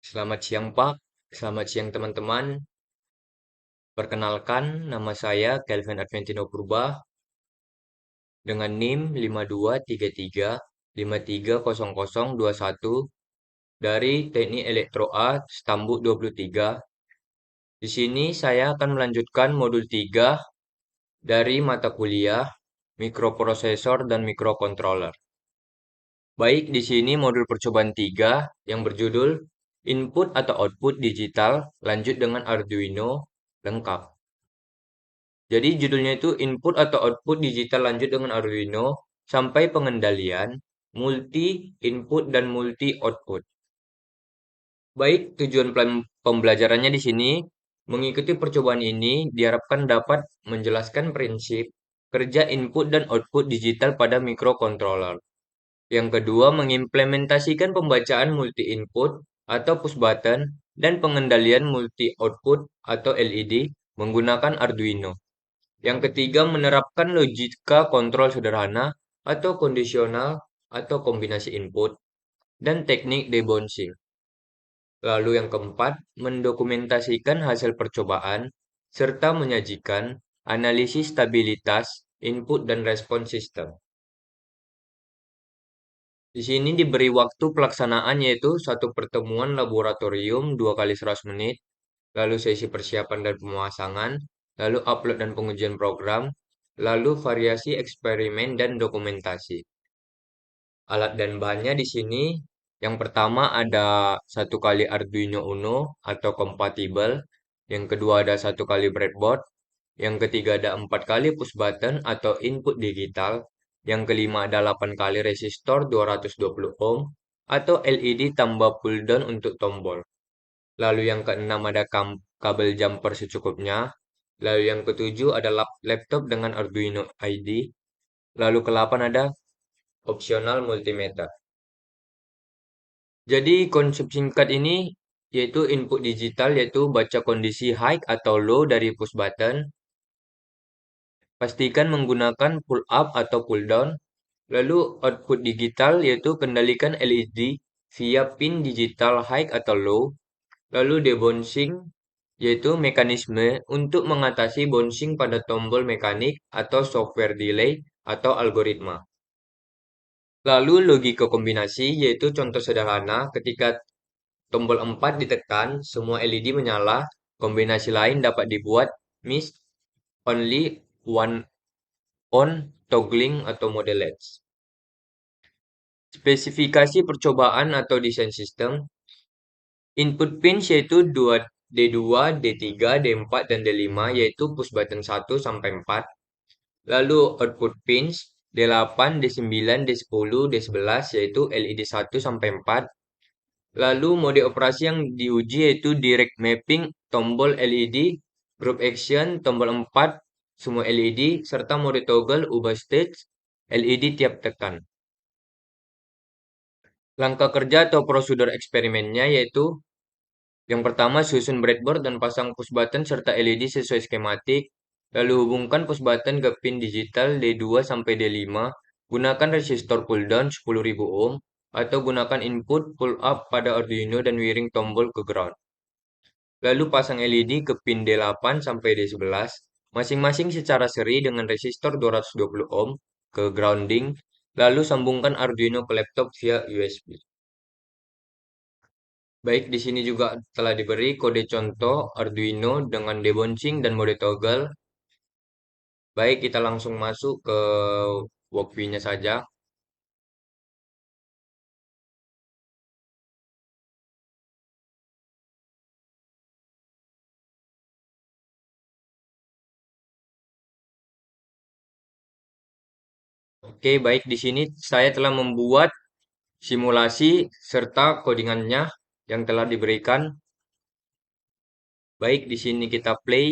Selamat siang Pak, selamat siang teman-teman. Perkenalkan, nama saya Kelvin Adventino Purba dengan NIM 5233 530021 dari Teknik Elektro A Stambuk 23. Di sini saya akan melanjutkan modul 3 dari mata kuliah Mikroprosesor dan Mikrocontroller. Baik, di sini modul percobaan 3 yang berjudul Input atau Output Digital lanjut dengan Arduino lengkap. Jadi judulnya itu input atau output digital lanjut dengan Arduino sampai pengendalian multi input dan multi output. Baik, tujuan pembelajarannya di sini mengikuti percobaan ini diharapkan dapat menjelaskan prinsip kerja input dan output digital pada microcontroller. Yang kedua, mengimplementasikan pembacaan multi input atau push button dan pengendalian multi output atau LED menggunakan Arduino. Yang ketiga, menerapkan logika kontrol sederhana atau kondisional atau kombinasi input dan teknik debouncing. Lalu yang keempat, mendokumentasikan hasil percobaan serta menyajikan analisis stabilitas input dan respon sistem. Di sini diberi waktu pelaksanaan yaitu satu pertemuan laboratorium 2 kali 100 menit, lalu sesi persiapan dan pemasangan, lalu upload dan pengujian program, lalu variasi eksperimen dan dokumentasi. Alat dan bahannya di sini, yang pertama ada satu kali Arduino Uno atau kompatibel, yang kedua ada satu kali breadboard, yang ketiga ada 4 kali push button atau input digital, yang kelima ada 8 kali resistor 220 ohm atau LED tambah pull down untuk tombol. Lalu yang keenam ada kabel jumper secukupnya. Lalu yang ketujuh ada laptop dengan Arduino ID. Lalu ke-8 ada opsional multimeter. Jadi konsep singkat ini yaitu input digital yaitu baca kondisi high atau low dari push button. Pastikan menggunakan pull up atau pull down. Lalu output digital yaitu kendalikan LED via pin digital high atau low. Lalu debouncing yaitu mekanisme untuk mengatasi bouncing pada tombol mekanik atau software delay atau algoritma. Lalu logika kombinasi yaitu contoh sederhana ketika tombol 4 ditekan, semua LED menyala, kombinasi lain dapat dibuat miss only one on toggling atau mode LED. Spesifikasi percobaan atau desain sistem. Input pins yaitu D2, D3, D4, dan D5 yaitu push button 1 sampai 4. Lalu output pins D8, D9, D10, D11 yaitu LED 1 sampai 4. Lalu mode operasi yang diuji yaitu direct mapping tombol LED, group action tombol 4 semua LED serta mode toggle ubah stage LED tiap tekan. Langkah kerja atau prosedur eksperimennya yaitu yang pertama, susun breadboard dan pasang push button serta LED sesuai skematik. Lalu hubungkan push button ke pin digital D2 sampai D5. Gunakan resistor pull down 10.000 ohm atau gunakan input pull up pada Arduino dan wiring tombol ke ground. Lalu pasang LED ke pin D8 sampai D11, masing-masing secara seri dengan resistor 220 ohm ke grounding. Lalu sambungkan Arduino ke laptop via USB. Baik, di sini juga telah diberi kode contoh Arduino dengan debouncing dan mode toggle. Baik, kita langsung masuk ke workflow-nya saja. Oke, baik, di sini saya telah membuat simulasi serta codingannya yang telah diberikan. Baik, di sini kita play,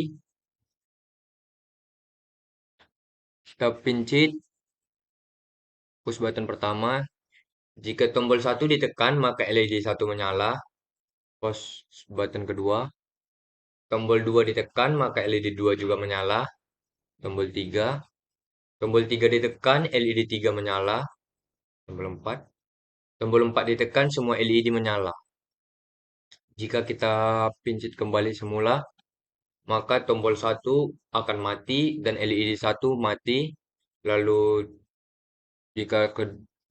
kita pincit push button pertama. Jika tombol 1 ditekan, maka LED 1 menyala. Push button kedua. Tombol 2 ditekan, maka LED 2 juga menyala. Tombol 3. Tombol 3 ditekan, LED 3 menyala. Tombol 4. Tombol 4 ditekan, semua LED menyala. Jika kita pincit kembali semula, maka tombol satu akan mati dan LED satu mati. Lalu jika ke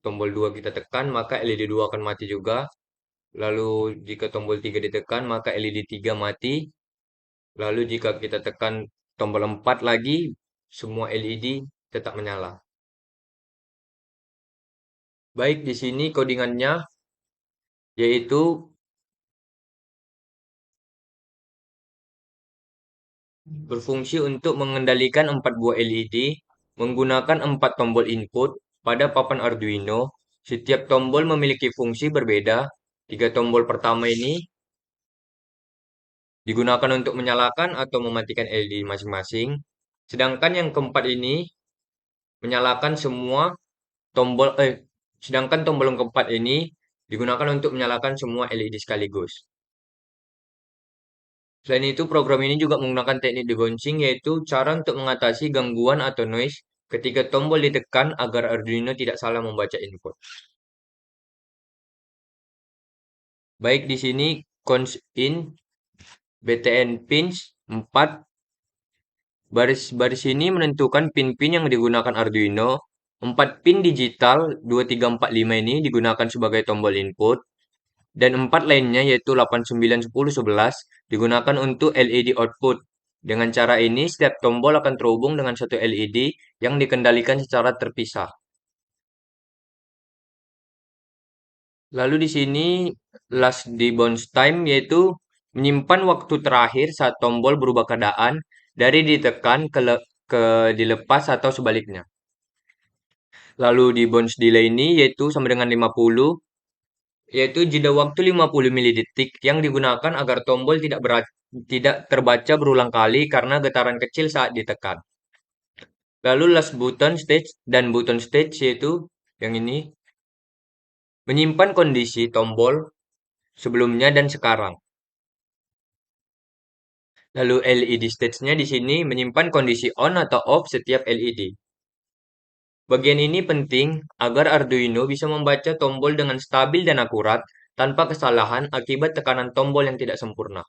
tombol 2 kita tekan, maka LED 2 akan mati juga. Lalu jika tombol 3 ditekan, maka LED 3 mati. Lalu jika kita tekan tombol 4 lagi, semua LED tetap menyala. Baik, di sini codingannya yaitu berfungsi untuk mengendalikan 4 buah LED menggunakan 4 tombol input pada papan Arduino. Setiap tombol memiliki fungsi berbeda. Tiga tombol pertama ini digunakan untuk menyalakan atau mematikan LED masing-masing. Sedangkan yang keempat ini menyalakan semua tombol sedangkan tombol yang keempat ini digunakan untuk menyalakan semua LED sekaligus. Selain itu, program ini juga menggunakan teknik debouncing, yaitu cara untuk mengatasi gangguan atau noise ketika tombol ditekan agar Arduino tidak salah membaca input. Baik, di sini cons in BTN pins 4 baris ini menentukan pin-pin yang digunakan Arduino. 4 pin digital 2, 3, 4, 5 ini digunakan sebagai tombol input. Dan 4 lainnya yaitu 8, 9, 10, 11 digunakan untuk LED output. Dengan cara ini, setiap tombol akan terhubung dengan satu LED yang dikendalikan secara terpisah. Lalu di sini last debounce time yaitu menyimpan waktu terakhir saat tombol berubah keadaan dari ditekan ke dilepas atau sebaliknya. Lalu debounce delay ini yaitu sama dengan 50, yaitu jeda waktu 50 milidetik yang digunakan agar tombol tidak terbaca berulang kali karena getaran kecil saat ditekan. Lalu last button stage dan button stage yaitu yang ini menyimpan kondisi tombol sebelumnya dan sekarang. Lalu LED stage-nya di sini menyimpan kondisi on atau off setiap LED. Bagian ini penting agar Arduino bisa membaca tombol dengan stabil dan akurat tanpa kesalahan akibat tekanan tombol yang tidak sempurna.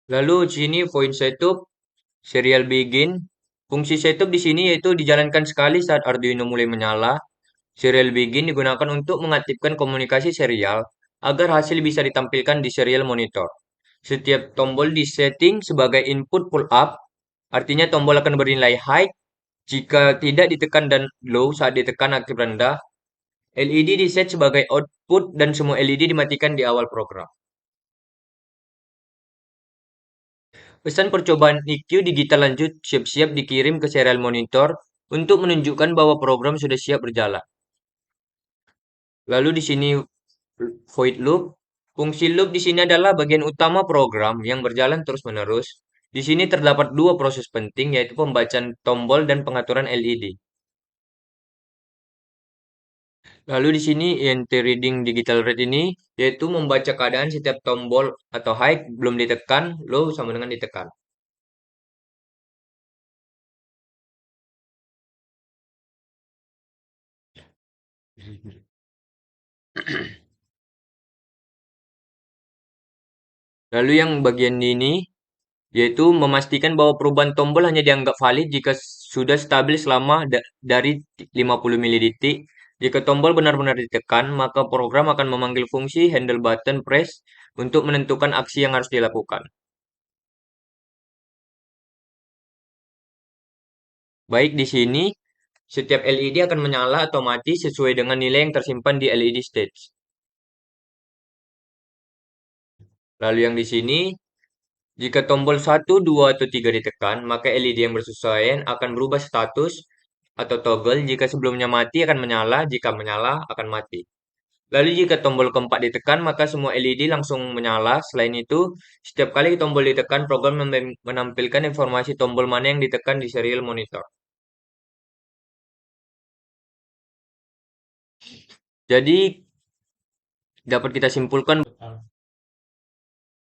Lalu sini point setup, serial begin. Fungsi setup di sini yaitu dijalankan sekali saat Arduino mulai menyala. Serial begin digunakan untuk mengaktifkan komunikasi serial agar hasil bisa ditampilkan di serial monitor. Setiap tombol disetting sebagai input pull up, artinya tombol akan bernilai high jika tidak ditekan dan low saat ditekan aktif rendah. LED diset sebagai output dan semua LED dimatikan di awal program. Pesan percobaan EQ digital lanjut siap-siap dikirim ke serial monitor untuk menunjukkan bahwa program sudah siap berjalan. Lalu di sini void loop. Fungsi loop di sini adalah bagian utama program yang berjalan terus-menerus. Di sini terdapat dua proses penting yaitu pembacaan tombol dan pengaturan LED. Lalu di sini ENT reading digital read ini yaitu membaca keadaan setiap tombol atau high belum ditekan, low sama dengan ditekan. Lalu yang bagian ini yaitu memastikan bahwa perubahan tombol hanya dianggap valid jika sudah stabil selama dari 50 milidetik. Jika tombol benar-benar ditekan, maka program akan memanggil fungsi handle button press untuk menentukan aksi yang harus dilakukan. Baik di sini, setiap LED akan menyala atau mati sesuai dengan nilai yang tersimpan di LED stage. Lalu yang di sini, jika tombol 1, 2, atau 3 ditekan, maka LED yang bersesuaian akan berubah status atau toggle. Jika sebelumnya mati akan menyala, jika menyala akan mati. Lalu jika tombol keempat ditekan, maka semua LED langsung menyala. Selain itu, setiap kali tombol ditekan, program menampilkan informasi tombol mana yang ditekan di serial monitor. Jadi, dapat kita simpulkan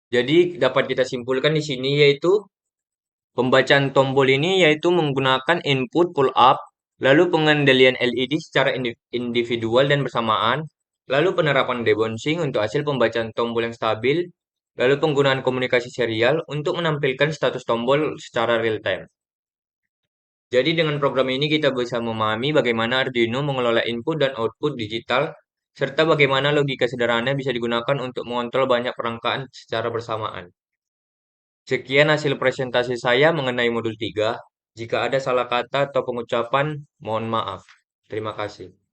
Jadi dapat kita simpulkan di sini yaitu pembacaan tombol ini yaitu menggunakan input pull up, lalu pengendalian LED secara individual dan bersamaan, lalu penerapan debouncing untuk hasil pembacaan tombol yang stabil, lalu penggunaan komunikasi serial untuk menampilkan status tombol secara real time. Jadi dengan program ini kita bisa memahami bagaimana Arduino mengelola input dan output digital, serta bagaimana logika sederhana bisa digunakan untuk mengontrol banyak perangkat secara bersamaan. Sekian hasil presentasi saya mengenai modul 3. Jika ada salah kata atau pengucapan, mohon maaf. Terima kasih.